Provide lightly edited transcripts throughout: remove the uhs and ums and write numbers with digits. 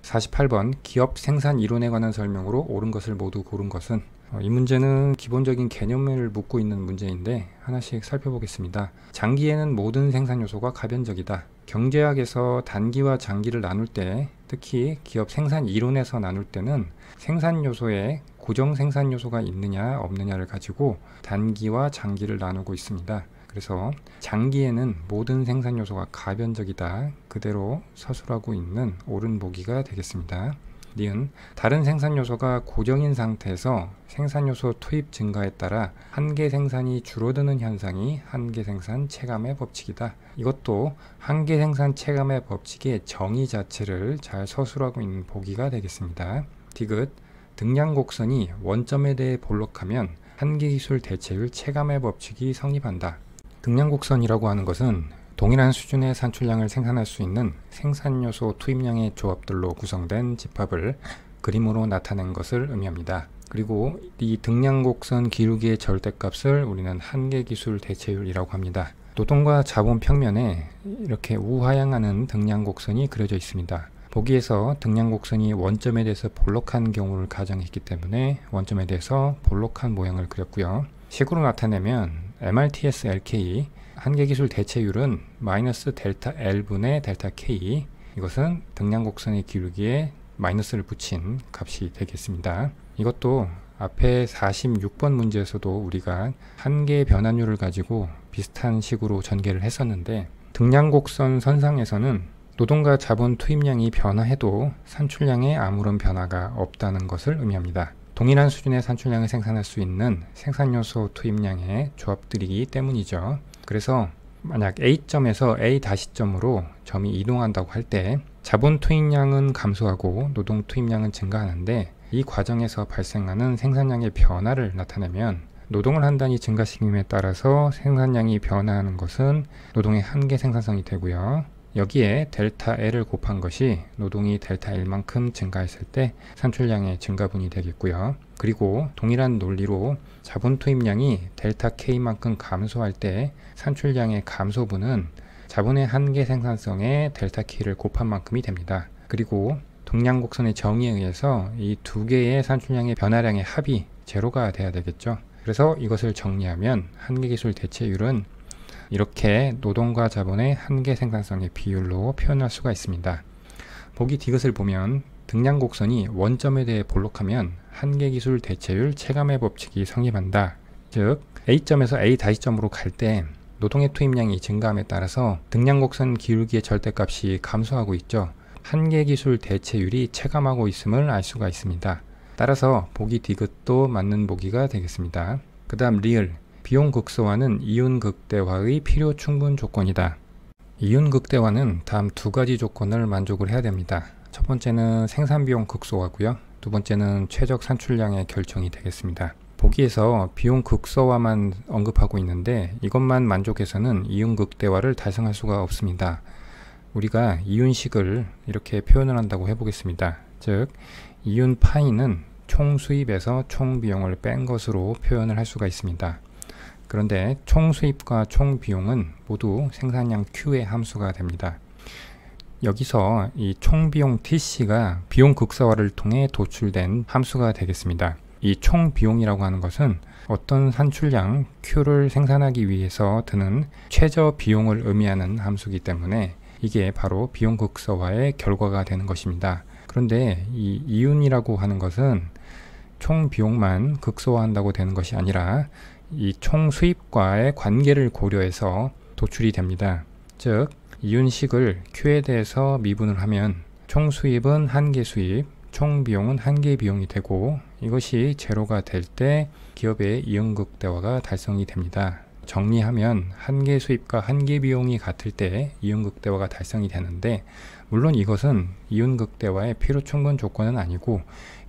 48번 기업 생산 이론에 관한 설명으로 옳은 것을 모두 고른 것은, 이 문제는 기본적인 개념을 묻고 있는 문제인데 하나씩 살펴보겠습니다. 장기에는 모든 생산 요소가 가변적이다. 경제학에서 단기와 장기를 나눌 때, 특히 기업 생산 이론에서 나눌 때는 생산 요소에 고정 생산 요소가 있느냐 없느냐를 가지고 단기와 장기를 나누고 있습니다. 그래서 장기에는 모든 생산 요소가 가변적이다, 그대로 서술하고 있는 옳은 보기가 되겠습니다. 니은 다른 생산 요소가 고정인 상태에서 생산 요소 투입 증가에 따라 한계 생산이 줄어드는 현상이 한계 생산 체감의 법칙이다. 이것도 한계 생산 체감의 법칙의 정의 자체를 잘 서술하고 있는 보기가 되겠습니다. 디귿 등량곡선이 원점에 대해 볼록하면 한계기술 대체율 체감의 법칙이 성립한다. 등량곡선이라고 하는 것은 동일한 수준의 산출량을 생산할 수 있는 생산요소 투입량의 조합들로 구성된 집합을 그림으로 나타낸 것을 의미합니다. 그리고 이 등량곡선 기울기의 절대값을 우리는 한계기술 대체율이라고 합니다. 노동과 자본 평면에 이렇게 우하향하는 등량곡선이 그려져 있습니다. 보기에서 등량곡선이 원점에 대해서 볼록한 경우를 가정했기 때문에 원점에 대해서 볼록한 모양을 그렸고요. 식으로 나타내면 MRTS LK 한계기술 대체율은 마이너스 델타 L분의 델타 K, 이것은 등량곡선의 기울기에 마이너스를 붙인 값이 되겠습니다. 이것도 앞에 46번 문제에서도 우리가 한계 변환율을 가지고 비슷한 식으로 전개를 했었는데, 등량곡선 선상에서는 노동과 자본 투입량이 변화해도 산출량에 아무런 변화가 없다는 것을 의미합니다. 동일한 수준의 산출량을 생산할 수 있는 생산요소 투입량의 조합들이기 때문이죠. 그래서 만약 A점에서 A-점으로 점이 이동한다고 할 때 자본 투입량은 감소하고 노동 투입량은 증가하는데, 이 과정에서 발생하는 생산량의 변화를 나타내면 노동을 한 단위 증가시킴에 따라서 생산량이 변화하는 것은 노동의 한계 생산성이 되고요. 여기에 델타 L을 곱한 것이 노동이 델타 L만큼 증가했을 때 산출량의 증가분이 되겠고요. 그리고 동일한 논리로 자본 투입량이 델타 K만큼 감소할 때 산출량의 감소분은 자본의 한계 생산성에 델타 K를 곱한 만큼이 됩니다. 그리고 등량곡선의 정의에 의해서 이 두 개의 산출량의 변화량의 합이 제로가 돼야 되겠죠. 그래서 이것을 정리하면 한계기술 대체율은 이렇게 노동과 자본의 한계 생산성의 비율로 표현할 수가 있습니다. 보기 디귿을 보면 등량곡선이 원점에 대해 볼록하면 한계기술 대체율 체감의 법칙이 성립한다. 즉 A점에서 A-점으로 갈 때 노동의 투입량이 증가함에 따라서 등량곡선 기울기의 절대값이 감소하고 있죠. 한계기술 대체율이 체감하고 있음을 알 수가 있습니다. 따라서 보기 디귿도 맞는 보기가 되겠습니다. 그 다음 리을 비용 극소화는 이윤 극대화의 필요 충분 조건이다. 이윤 극대화는 다음 두 가지 조건을 만족을 해야 됩니다. 첫 번째는 생산비용 극소화고요. 두 번째는 최적 산출량의 결정이 되겠습니다. 보기에서 비용 극소화만 언급하고 있는데 이것만 만족해서는 이윤 극대화를 달성할 수가 없습니다. 우리가 이윤식을 이렇게 표현을 한다고 해보겠습니다. 즉 이윤 파이는 총 수입에서 총 비용을 뺀 것으로 표현을 할 수가 있습니다. 그런데 총 수입과 총 비용은 모두 생산량 Q의 함수가 됩니다. 여기서 이 총 비용 TC가 비용 극소화를 통해 도출된 함수가 되겠습니다. 이 총 비용이라고 하는 것은 어떤 산출량 Q를 생산하기 위해서 드는 최저 비용을 의미하는 함수이기 때문에 이게 바로 비용 극소화의 결과가 되는 것입니다. 그런데 이 이윤이라고 하는 것은 총 비용만 극소화한다고 되는 것이 아니라 이 총 수입과의 관계를 고려해서 도출이 됩니다. 즉 이윤식을 Q에 대해서 미분을 하면 총 수입은 한계 수입, 총 비용은 한계 비용이 되고, 이것이 제로가 될 때 기업의 이윤 극대화가 달성이 됩니다. 정리하면 한계 수입과 한계 비용이 같을 때 이윤 극대화가 달성이 되는데, 물론 이것은 이윤 극대화의 필요 충분 조건은 아니고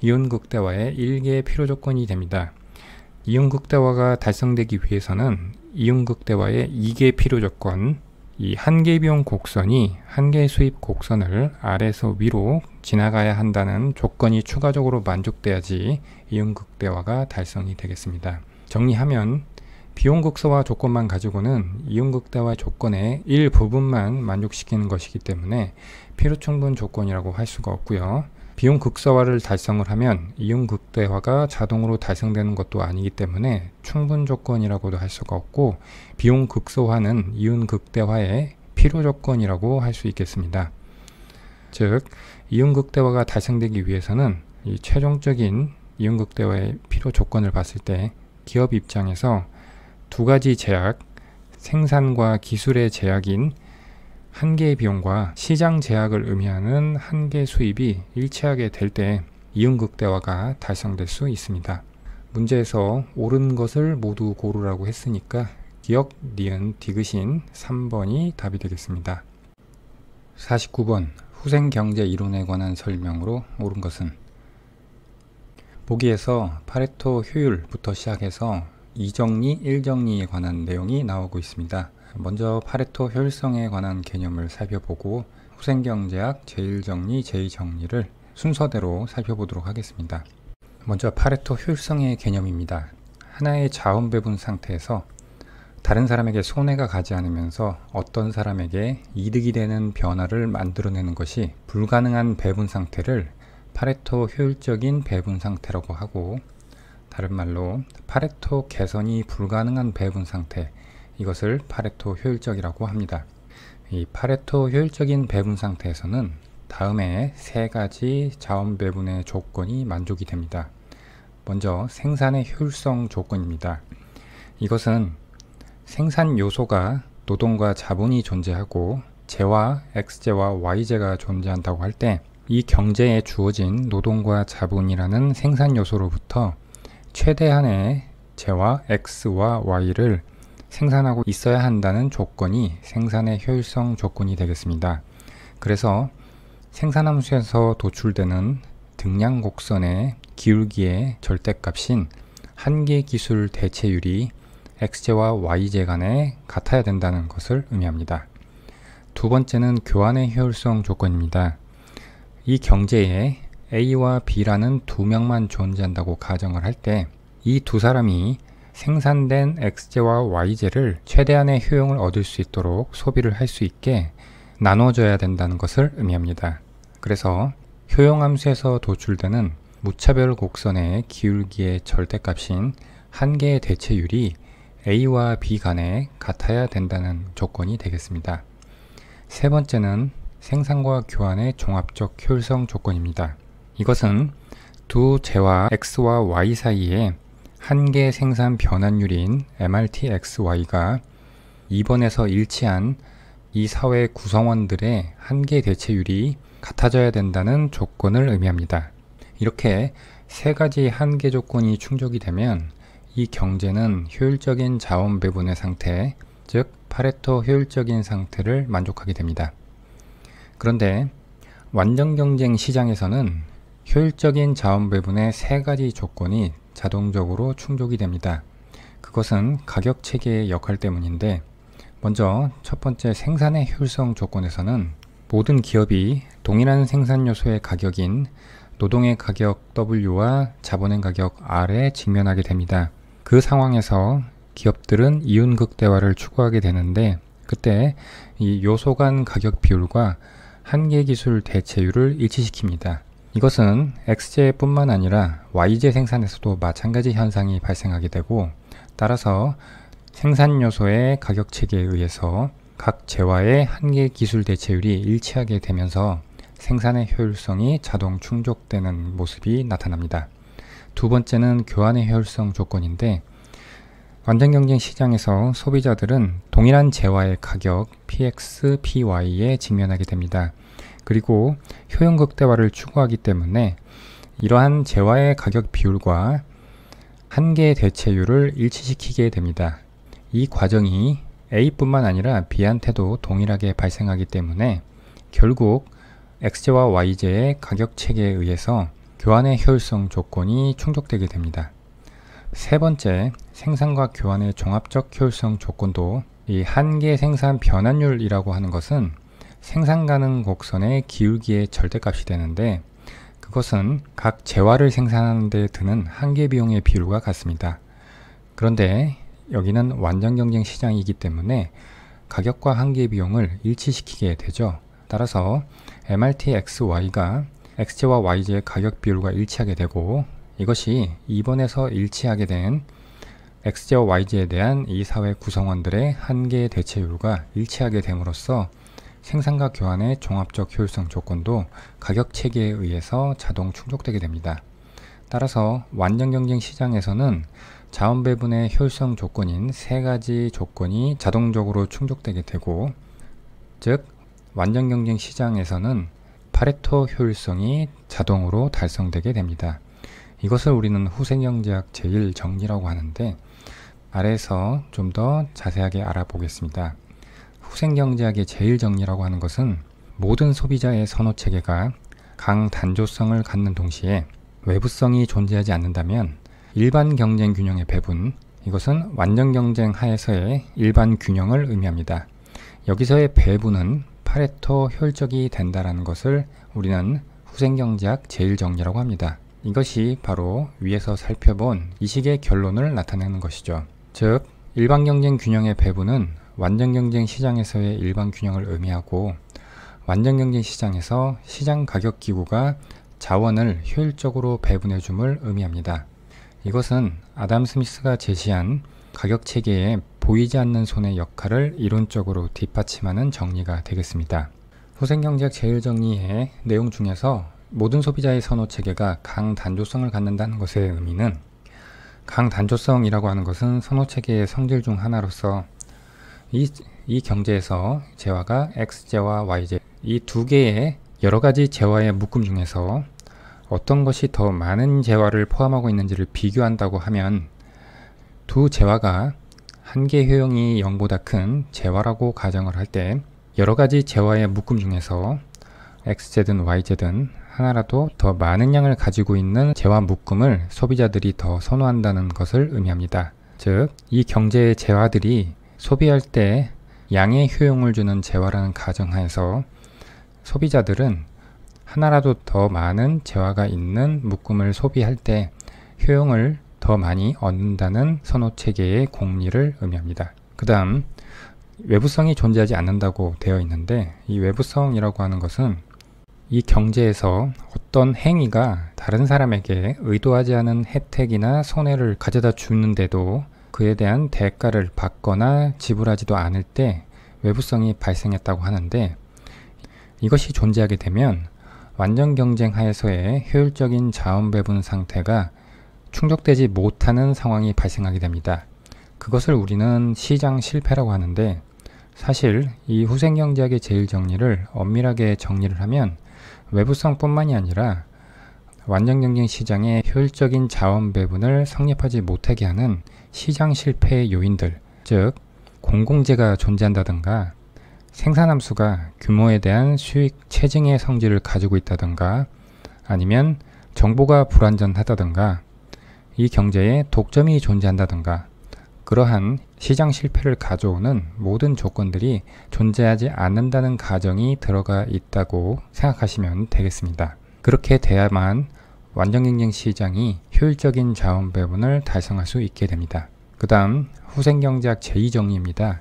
이윤 극대화의 일개의 필요 조건이 됩니다. 이윤 극대화가 달성되기 위해서는 이윤 극대화의 2개 필요 조건, 이 한계 비용 곡선이 한계 수입 곡선을 아래에서 위로 지나가야 한다는 조건이 추가적으로 만족돼야지 이윤 극대화가 달성이 되겠습니다. 정리하면 비용극소화 조건만 가지고는 이윤극대화 조건의 일부분만 만족시키는 것이기 때문에 필요충분 조건이라고 할 수가 없고요. 비용극소화를 달성을 하면 이윤극대화가 자동으로 달성되는 것도 아니기 때문에 충분 조건이라고도 할 수가 없고, 비용극소화는 이윤극대화의 필요 조건이라고 할 수 있겠습니다. 즉, 이윤극대화가 달성되기 위해서는 이 최종적인 이윤극대화의 필요 조건을 봤을 때 기업 입장에서 두 가지 제약, 생산과 기술의 제약인 한계의 비용과 시장 제약을 의미하는 한계 수입이 일치하게 될 때 이윤극대화가 달성될 수 있습니다. 문제에서 옳은 것을 모두 고르라고 했으니까 기역, 니은, 디귿인 3번이 답이 되겠습니다. 49번 후생경제 이론에 관한 설명으로 옳은 것은, 보기에서 파레토 효율부터 시작해서 2정리, 1정리에 관한 내용이 나오고 있습니다. 먼저 파레토 효율성에 관한 개념을 살펴보고 후생경제학 제1정리, 제2정리를 순서대로 살펴보도록 하겠습니다. 먼저 파레토 효율성의 개념입니다. 하나의 자원 배분 상태에서 다른 사람에게 손해가 가지 않으면서 어떤 사람에게 이득이 되는 변화를 만들어내는 것이 불가능한 배분 상태를 파레토 효율적인 배분 상태라고 하고, 다른 말로 파레토 개선이 불가능한 배분 상태, 이것을 파레토 효율적이라고 합니다. 이 파레토 효율적인 배분 상태에서는 다음에 세 가지 자원 배분의 조건이 만족이 됩니다. 먼저 생산의 효율성 조건입니다. 이것은 생산 요소가 노동과 자본이 존재하고 재와 X재와 Y재가 존재한다고 할 때 이 경제에 주어진 노동과 자본이라는 생산 요소로부터 최대한의 재와 X와 Y를 생산하고 있어야 한다는 조건이 생산의 효율성 조건이 되겠습니다. 그래서 생산함수에서 도출되는 등량 곡선의 기울기의 절대값인 한계기술 대체율이 X제와 Y제 간에 같아야 된다는 것을 의미합니다. 두 번째는 교환의 효율성 조건입니다. 이 경제에 A와 B라는 두 명만 존재한다고 가정을 할 때 이 두 사람이 생산된 X제와 Y제를 최대한의 효용을 얻을 수 있도록 소비를 할 수 있게 나눠줘야 된다는 것을 의미합니다. 그래서 효용함수에서 도출되는 무차별 곡선의 기울기의 절대값인 한계의 대체율이 A와 B 간에 같아야 된다는 조건이 되겠습니다. 세 번째는 생산과 교환의 종합적 효율성 조건입니다. 이것은 두 재와 X와 Y 사이에 한계 생산 변환율인 MRTXY가 2번에서 일치한 이 사회 구성원들의 한계 대체율이 같아져야 된다는 조건을 의미합니다. 이렇게 세 가지 한계 조건이 충족이 되면 이 경제는 효율적인 자원 배분의 상태, 즉 파레토 효율적인 상태를 만족하게 됩니다. 그런데 완전 경쟁 시장에서는 효율적인 자원 배분의 세 가지 조건이 자동적으로 충족이 됩니다. 그것은 가격 체계의 역할 때문인데, 먼저 첫 번째 생산의 효율성 조건에서는 모든 기업이 동일한 생산 요소의 가격인 노동의 가격 W와 자본의 가격 R에 직면하게 됩니다. 그 상황에서 기업들은 이윤극대화를 추구하게 되는데, 그때 이 요소 간 가격 비율과 한계기술 대체율을 일치시킵니다. 이것은 X제뿐만 아니라 Y제 생산에서도 마찬가지 현상이 발생하게 되고, 따라서 생산 요소의 가격 체계에 의해서 각 재화의 한계기술 대체율이 일치하게 되면서 생산의 효율성이 자동 충족되는 모습이 나타납니다. 두 번째는 교환의 효율성 조건인데, 완전 경쟁 시장에서 소비자들은 동일한 재화의 가격 PX, PY에 직면하게 됩니다. 그리고 효용극대화를 추구하기 때문에 이러한 재화의 가격 비율과 한계 대체율을 일치시키게 됩니다. 이 과정이 A뿐만 아니라 B한테도 동일하게 발생하기 때문에 결국 X제와 Y제의 가격 체계에 의해서 교환의 효율성 조건이 충족되게 됩니다. 세 번째, 생산과 교환의 종합적 효율성 조건도 이 한계 생산 변환율이라고 하는 것은 생산 가능 곡선의 기울기의 절대값이 되는데, 그것은 각 재화를 생산하는 데 드는 한계 비용의 비율과 같습니다. 그런데 여기는 완전 경쟁 시장이기 때문에 가격과 한계 비용을 일치시키게 되죠. 따라서 MRTXY가 XJ와 YJ의 가격 비율과 일치하게 되고, 이것이 2번에서 일치하게 된 XJ와 YJ에 대한 이 사회 구성원들의 한계 대체율과 일치하게 됨으로써 생산과 교환의 종합적 효율성 조건도 가격 체계에 의해서 자동 충족되게 됩니다. 따라서 완전 경쟁 시장에서는 자원 배분의 효율성 조건인 세 가지 조건이 자동적으로 충족되게 되고, 즉 완전 경쟁 시장에서는 파레토 효율성이 자동으로 달성되게 됩니다. 이것을 우리는 후생경제학 제1정리라고 하는데, 아래에서 좀 더 자세하게 알아보겠습니다. 후생경제학의 제1정리라고 하는 것은 모든 소비자의 선호체계가 강단조성을 갖는 동시에 외부성이 존재하지 않는다면 일반 경쟁 균형의 배분, 이것은 완전 경쟁 하에서의 일반 균형을 의미합니다. 여기서의 배분은 파레토 효율적이 된다라는 것을 우리는 후생경제학 제1정리라고 합니다. 이것이 바로 위에서 살펴본 이 식의 결론을 나타내는 것이죠. 즉, 일반 경쟁 균형의 배분은 완전 경쟁 시장에서의 일반 균형을 의미하고, 완전 경쟁 시장에서 시장 가격 기구가 자원을 효율적으로 배분해 줌을 의미합니다. 이것은 아담 스미스가 제시한 가격 체계의 보이지 않는 손의 역할을 이론적으로 뒷받침하는 정리가 되겠습니다. 후생경제학 제1정리의 내용 중에서 모든 소비자의 선호 체계가 강단조성을 갖는다는 것의 의미는, 강단조성이라고 하는 것은 선호 체계의 성질 중 하나로서 이 경제에서 재화가 XJ와 YJ, 이 두 개의 여러 가지 재화의 묶음 중에서 어떤 것이 더 많은 재화를 포함하고 있는지를 비교한다고 하면, 두 재화가 한계 효용이 0보다 큰 재화라고 가정을 할 때 여러 가지 재화의 묶음 중에서 XZ든 YZ든 하나라도 더 많은 양을 가지고 있는 재화 묶음을 소비자들이 더 선호한다는 것을 의미합니다. 즉, 이 경제의 재화들이 소비할 때 양의 효용을 주는 재화라는 가정하에서 소비자들은 하나라도 더 많은 재화가 있는 묶음을 소비할 때 효용을 더 많이 얻는다는 선호체계의 공리를 의미합니다. 그 다음, 외부성이 존재하지 않는다고 되어 있는데, 이 외부성이라고 하는 것은 이 경제에서 어떤 행위가 다른 사람에게 의도하지 않은 혜택이나 손해를 가져다 주는데도 그에 대한 대가를 받거나 지불하지도 않을 때 외부성이 발생했다고 하는데, 이것이 존재하게 되면 완전 경쟁 하에서의 효율적인 자원 배분 상태가 충족되지 못하는 상황이 발생하게 됩니다. 그것을 우리는 시장 실패라고 하는데, 사실 이 후생경제학의 제1정리를 엄밀하게 정리를 하면 외부성뿐만이 아니라 완전 경쟁 시장의 효율적인 자원 배분을 성립하지 못하게 하는 시장 실패의 요인들, 즉 공공재가 존재한다든가, 생산함수가 규모에 대한 수익 체증의 성질을 가지고 있다든가, 아니면 정보가 불완전하다든가, 이 경제에 독점이 존재한다든가, 그러한 시장 실패를 가져오는 모든 조건들이 존재하지 않는다는 가정이 들어가 있다고 생각하시면 되겠습니다. 그렇게 돼야만 완전 경쟁 시장이 효율적인 자원 배분을 달성할 수 있게 됩니다. 그 다음, 후생경제학 제2정리입니다.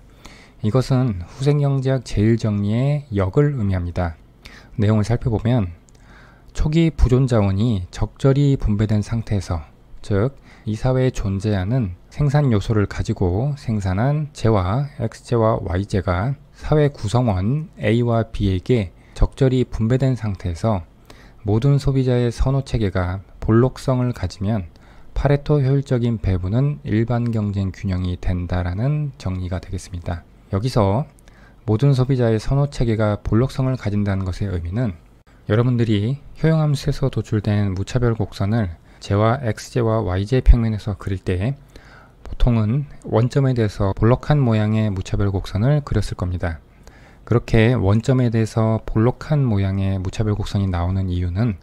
이것은 후생경제학 제1정리의 역을 의미합니다. 내용을 살펴보면, 초기 부존 자원이 적절히 분배된 상태에서, 즉 이 사회에 존재하는 생산 요소를 가지고 생산한 재화 XJ와 YJ가 사회 구성원 A와 B에게 적절히 분배된 상태에서 모든 소비자의 선호 체계가 볼록성을 가지면 파레토 효율적인 배분은 일반 경쟁 균형이 된다라는 정리가 되겠습니다. 여기서 모든 소비자의 선호 체계가 볼록성을 가진다는 것의 의미는, 여러분들이 효용함수에서 도출된 무차별 곡선을 재화 XJ와 YJ 평면에서 그릴 때 보통은 원점에 대해서 볼록한 모양의 무차별 곡선을 그렸을 겁니다. 그렇게 원점에 대해서 볼록한 모양의 무차별 곡선이 나오는 이유는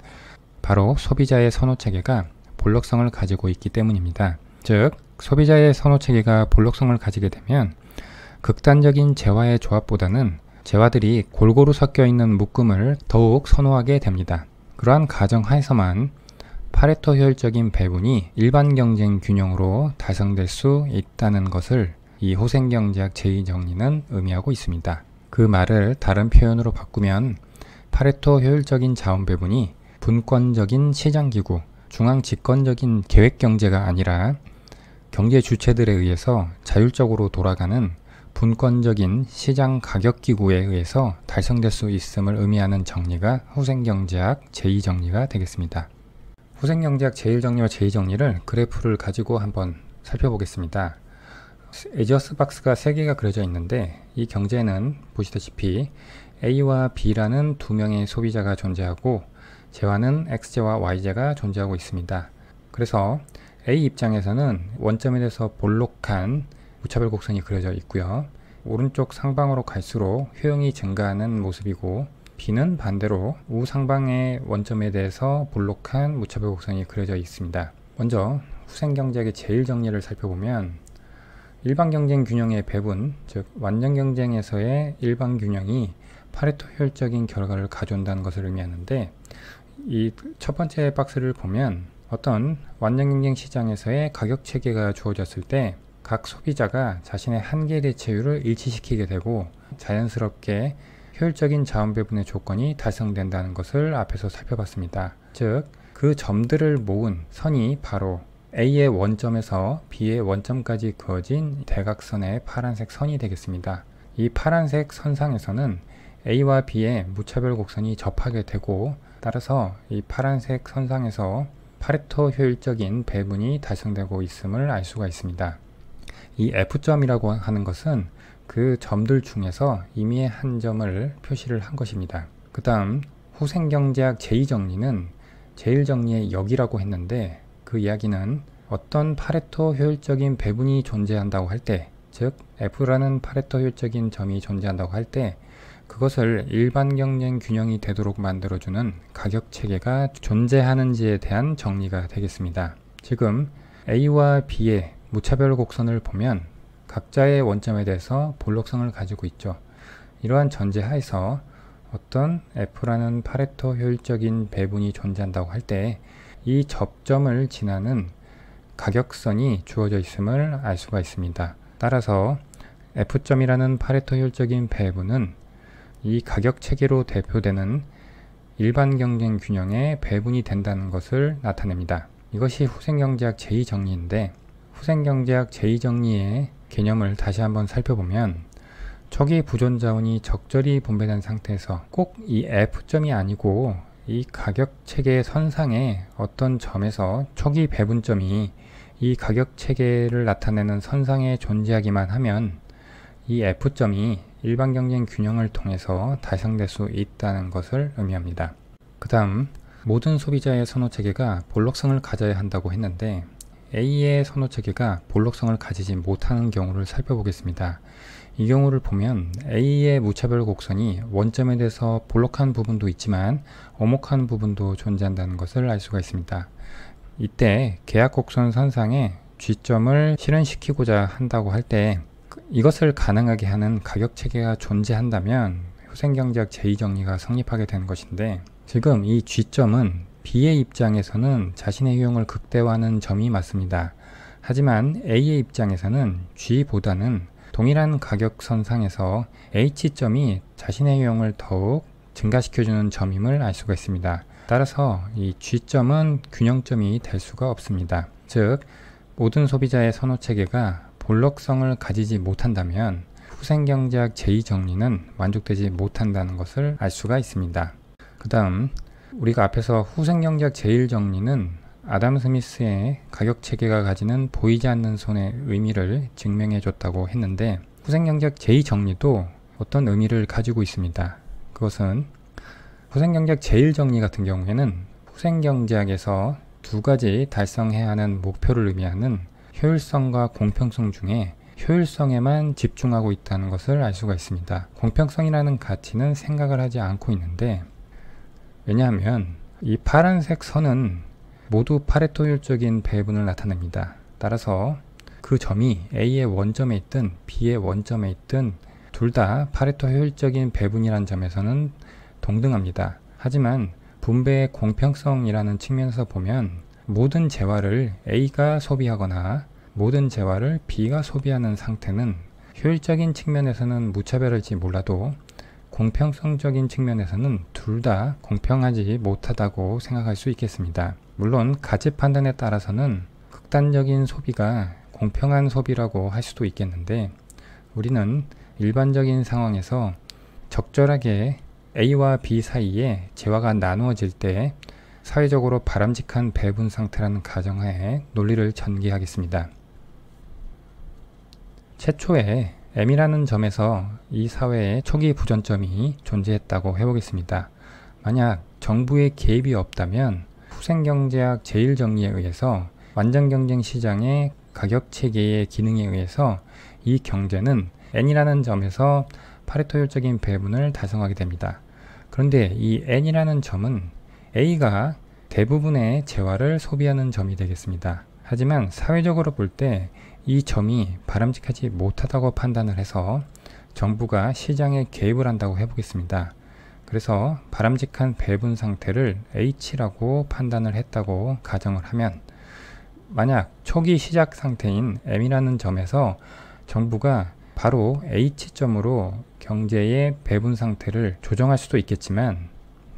바로 소비자의 선호체계가 볼록성을 가지고 있기 때문입니다. 즉, 소비자의 선호체계가 볼록성을 가지게 되면 극단적인 재화의 조합보다는 재화들이 골고루 섞여 있는 묶음을 더욱 선호하게 됩니다. 그러한 가정 하에서만 파레토 효율적인 배분이 일반 경쟁 균형으로 달성될 수 있다는 것을 이 호생경제학 제2정리는 의미하고 있습니다. 그 말을 다른 표현으로 바꾸면 파레토 효율적인 자원 배분이 분권적인 시장기구, 중앙집권적인 계획경제가 아니라 경제 주체들에 의해서 자율적으로 돌아가는 분권적인 시장 가격기구에 의해서 달성될 수 있음을 의미하는 정리가 호생경제학 제2정리가 되겠습니다. 호생경제학 제1정리와 제2정리를 그래프를 가지고 한번 살펴보겠습니다. 에지어스 박스가 3개가 그려져 있는데 이 경제는 보시다시피 A와 B라는 두 명의 소비자가 존재하고 재화는 X재와 Y재가 존재하고 있습니다. 그래서 A 입장에서는 원점에 대해서 볼록한 무차별 곡선이 그려져 있고요. 오른쪽 상방으로 갈수록 효용이 증가하는 모습이고 B는 반대로 우상방의 원점에 대해서 볼록한 무차별 곡선이 그려져 있습니다. 먼저 후생경제학의 제1정리를 살펴보면 일반 경쟁 균형의 배분, 즉 완전 경쟁에서의 일반 균형이 파레토 효율적인 결과를 가져온다는 것을 의미하는데 이 첫 번째 박스를 보면 어떤 완전 경쟁 시장에서의 가격 체계가 주어졌을 때 각 소비자가 자신의 한계 대체율을 일치시키게 되고 자연스럽게 효율적인 자원 배분의 조건이 달성된다는 것을 앞에서 살펴봤습니다. 즉, 그 점들을 모은 선이 바로 A의 원점에서 B의 원점까지 그어진 대각선의 파란색 선이 되겠습니다. 이 파란색 선상에서는 A와 B의 무차별 곡선이 접하게 되고 따라서 이 파란색 선상에서 파레토 효율적인 배분이 달성되고 있음을 알 수가 있습니다. 이 F점이라고 하는 것은 그 점들 중에서 임의의 한 점을 표시를 한 것입니다. 그 다음 후생경제학 제2정리는 제1정리의 역이라고 했는데 그 이야기는 어떤 파레토 효율적인 배분이 존재한다고 할 때, 즉 F라는 파레토 효율적인 점이 존재한다고 할 때 그것을 일반 경쟁 균형이 되도록 만들어주는 가격 체계가 존재하는지에 대한 정리가 되겠습니다. 지금 A와 B의 무차별 곡선을 보면 각자의 원점에 대해서 볼록성을 가지고 있죠. 이러한 전제 하에서 어떤 F라는 파레토 효율적인 배분이 존재한다고 할 때 이 접점을 지나는 가격선이 주어져 있음을 알 수가 있습니다. 따라서 F점이라는 파레토 효율적인 배분은 이 가격 체계로 대표되는 일반 경쟁 균형의 배분이 된다는 것을 나타냅니다. 이것이 후생경제학 제2정리인데 후생경제학 제2정리의 개념을 다시 한번 살펴보면 초기 부존 자원이 적절히 분배된 상태에서 꼭 이 F점이 아니고 이 가격 체계의 선상에 어떤 점에서 초기 배분점이 이 가격 체계를 나타내는 선상에 존재하기만 하면 이 F점이 일반 경쟁 균형을 통해서 달성될 수 있다는 것을 의미합니다. 그 다음 모든 소비자의 선호 체계가 볼록성을 가져야 한다고 했는데 A의 선호 체계가 볼록성을 가지지 못하는 경우를 살펴보겠습니다. 이 경우를 보면 A의 무차별 곡선이 원점에 대해서 볼록한 부분도 있지만 오목한 부분도 존재한다는 것을 알 수가 있습니다. 이때 계약 곡선 선상에 G점을 실현시키고자 한다고 할 때 이것을 가능하게 하는 가격 체계가 존재한다면 후생경제학 제2정리가 성립하게 되는 것인데 지금 이 G점은 B의 입장에서는 자신의 효용을 극대화하는 점이 맞습니다. 하지만 A의 입장에서는 G보다는 동일한 가격선상에서 H점이 자신의 효용을 더욱 증가시켜주는 점임을 알 수가 있습니다. 따라서 이 G점은 균형점이 될 수가 없습니다. 즉 모든 소비자의 선호 체계가 볼록성을 가지지 못한다면 후생경제학 제2정리는 만족되지 못한다는 것을 알 수가 있습니다. 그 다음 우리가 앞에서 후생경제학 제1정리는 아담 스미스의 가격 체계가 가지는 보이지 않는 손의 의미를 증명해 줬다고 했는데 후생경제학 제2정리도 어떤 의미를 가지고 있습니다. 그것은 후생경제학 제1정리 같은 경우에는 후생경제학에서 두 가지 달성해야 하는 목표를 의미하는 효율성과 공평성 중에 효율성에만 집중하고 있다는 것을 알 수가 있습니다. 공평성이라는 가치는 생각을 하지 않고 있는데 왜냐하면 이 파란색 선은 모두 파레토 효율적인 배분을 나타냅니다. 따라서 그 점이 A의 원점에 있든 B의 원점에 있든 둘 다 파레토 효율적인 배분이란 점에서는 동등합니다. 하지만 분배의 공평성이라는 측면에서 보면 모든 재화를 A가 소비하거나 모든 재화를 B가 소비하는 상태는 효율적인 측면에서는 무차별할지 몰라도 공평성적인 측면에서는 둘 다 공평하지 못하다고 생각할 수 있겠습니다. 물론 가치 판단에 따라서는 극단적인 소비가 공평한 소비라고 할 수도 있겠는데, 우리는 일반적인 상황에서 적절하게 A와 B 사이에 재화가 나누어질 때 사회적으로 바람직한 배분 상태라는 가정하에 논리를 전개하겠습니다. 최초에 M이라는 점에서 이 사회에 초기 부전점이 존재했다고 해보겠습니다. 만약 정부의 개입이 없다면 후생경제학 제1정리에 의해서 완전경쟁 시장의 가격체계의 기능에 의해서 이 경제는 N이라는 점에서 파레토 효율적인 배분을 달성하게 됩니다. 그런데 이 N이라는 점은 A가 대부분의 재화를 소비하는 점이 되겠습니다. 하지만 사회적으로 볼 때 이 점이 바람직하지 못하다고 판단을 해서 정부가 시장에 개입을 한다고 해보겠습니다. 그래서 바람직한 배분 상태를 H라고 판단을 했다고 가정을 하면, 만약 초기 시작 상태인 M이라는 점에서 정부가 바로 H점으로 경제의 배분 상태를 조정할 수도 있겠지만,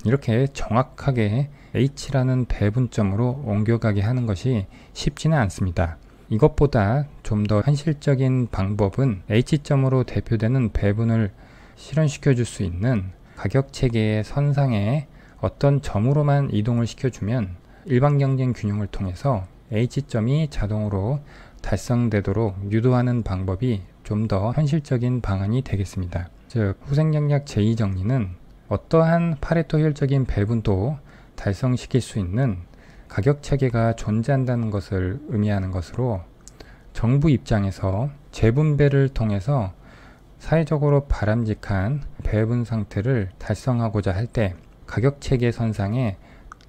이렇게 정확하게 H라는 배분점으로 옮겨가게 하는 것이 쉽지는 않습니다. 이것보다 좀 더 현실적인 방법은 H점으로 대표되는 배분을 실현시켜 줄 수 있는 가격체계의 선상에 어떤 점으로만 이동을 시켜주면 일반경쟁 균형을 통해서 H점이 자동으로 달성되도록 유도하는 방법이 좀 더 현실적인 방안이 되겠습니다. 즉, 후생경제학 제2정리는 어떠한 파레토 효율적인 배분도 달성시킬 수 있는 가격체계가 존재한다는 것을 의미하는 것으로, 정부 입장에서 재분배를 통해서 사회적으로 바람직한 배분 상태를 달성하고자 할 때 가격체계 선상에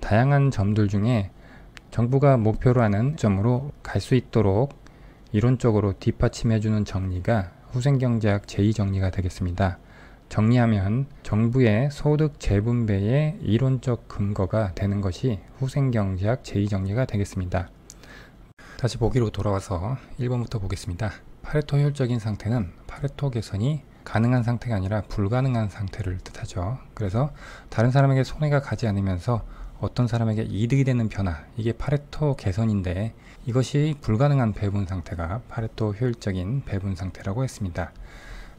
다양한 점들 중에 정부가 목표로 하는 점으로 갈 수 있도록 이론적으로 뒷받침해주는 정리가 후생경제학 제2정리가 되겠습니다. 정리하면 정부의 소득 재분배의 이론적 근거가 되는 것이 후생경제학 제2정리가 되겠습니다. 다시 보기로 돌아와서 1번부터 보겠습니다. 파레토 효율적인 상태는 파레토 개선이 가능한 상태가 아니라 불가능한 상태를 뜻하죠. 그래서 다른 사람에게 손해가 가지 않으면서 어떤 사람에게 이득이 되는 변화, 이게 파레토 개선인데 이것이 불가능한 배분 상태가 파레토 효율적인 배분 상태라고 했습니다.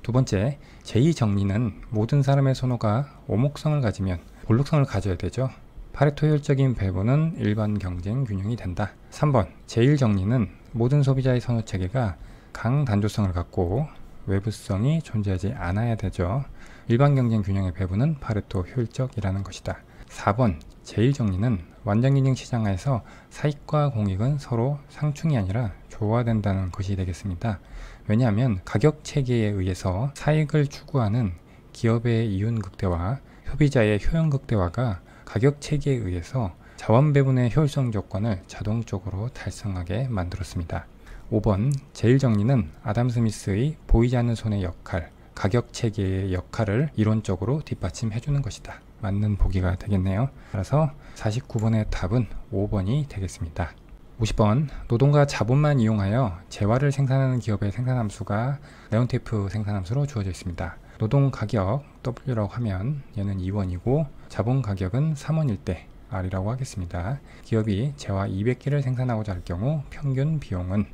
두 번째, 제2정리는 모든 사람의 선호가 오목성을 가지면 볼록성을 가져야 되죠. 파레토 효율적인 배분은 일반 경쟁 균형이 된다. 3번, 제1정리는 모든 소비자의 선호 체계가 강단조성을 갖고 외부성이 존재하지 않아야 되죠. 일반 경쟁 균형의 배분은 파레토 효율적이라는 것이다. 4번, 제1정리는 완전경쟁 시장에서 사익과 공익은 서로 상충이 아니라 조화된다는 것이 되겠습니다. 왜냐하면 가격체계에 의해서 사익을 추구하는 기업의 이윤 극대화, 소비자의 효용 극대화가 가격체계에 의해서 자원배분의 효율성 조건을 자동적으로 달성하게 만들었습니다. 5번, 제1정리는 아담 스미스의 보이지 않는 손의 역할, 가격체계의 역할을 이론적으로 뒷받침해주는 것이다. 맞는 보기가 되겠네요. 따라서 49번의 답은 5번이 되겠습니다. 50번, 노동과 자본만 이용하여 재화를 생산하는 기업의 생산함수가 레온테이프 생산함수로 주어져 있습니다. 노동 가격 W라고 하면 얘는 2원이고 자본 가격은 3원일 때 R이라고 하겠습니다. 기업이 재화 200개를 생산하고자 할 경우 평균 비용은,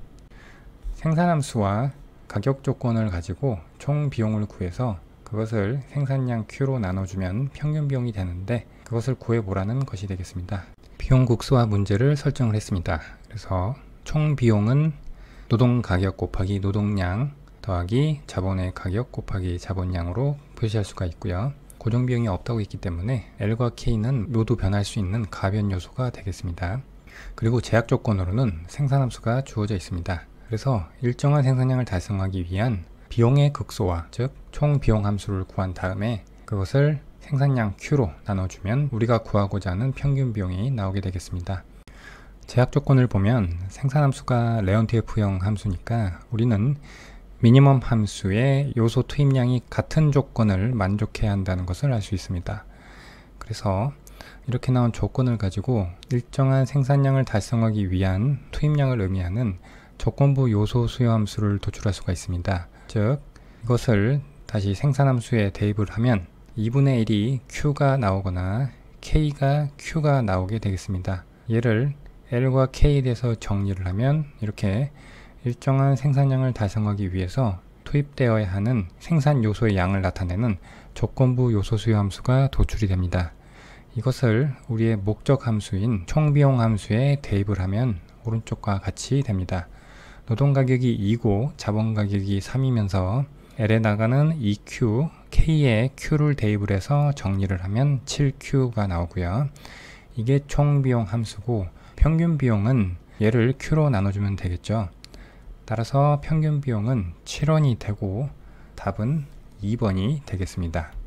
생산함수와 가격 조건을 가지고 총 비용을 구해서 그것을 생산량 Q로 나눠주면 평균 비용이 되는데, 그것을 구해보라는 것이 되겠습니다. 비용 국수화 문제를 설정을 했습니다. 그래서 총 비용은 노동 가격 곱하기 노동량 더하기 자본의 가격 곱하기 자본량으로 표시할 수가 있고요. 고정 비용이 없다고 했기 때문에 L과 K는 모두 변할 수 있는 가변 요소가 되겠습니다. 그리고 제약 조건으로는 생산함수가 주어져 있습니다. 그래서 일정한 생산량을 달성하기 위한 비용의 극소화, 즉 총 비용 함수를 구한 다음에 그것을 생산량 Q로 나눠주면 우리가 구하고자 하는 평균 비용이 나오게 되겠습니다. 제약 조건을 보면 생산함수가 레온티에프형 함수니까 우리는 미니멈 함수의 요소 투입량이 같은 조건을 만족해야 한다는 것을 알 수 있습니다. 그래서 이렇게 나온 조건을 가지고 일정한 생산량을 달성하기 위한 투입량을 의미하는 조건부 요소 수요 함수를 도출할 수가 있습니다. 즉 이것을 다시 생산함수에 대입을 하면 2분의 1이 Q가 나오거나 K가 Q가 나오게 되겠습니다. 얘를 L과 K에 대해서 정리를 하면 이렇게 일정한 생산량을 달성하기 위해서 투입되어야 하는 생산 요소의 양을 나타내는 조건부 요소 수요 함수가 도출이 됩니다. 이것을 우리의 목적 함수인 총비용 함수에 대입을 하면 오른쪽과 같이 됩니다. 노동 가격이 2고 자본 가격이 3이면서 L에 나가는 2Q, K에 Q를 대입을 해서 정리를 하면 7Q가 나오고요. 이게 총비용 함수고 평균 비용은 얘를 Q로 나눠주면 되겠죠. 따라서 평균 비용은 7원이 되고 답은 2번이 되겠습니다.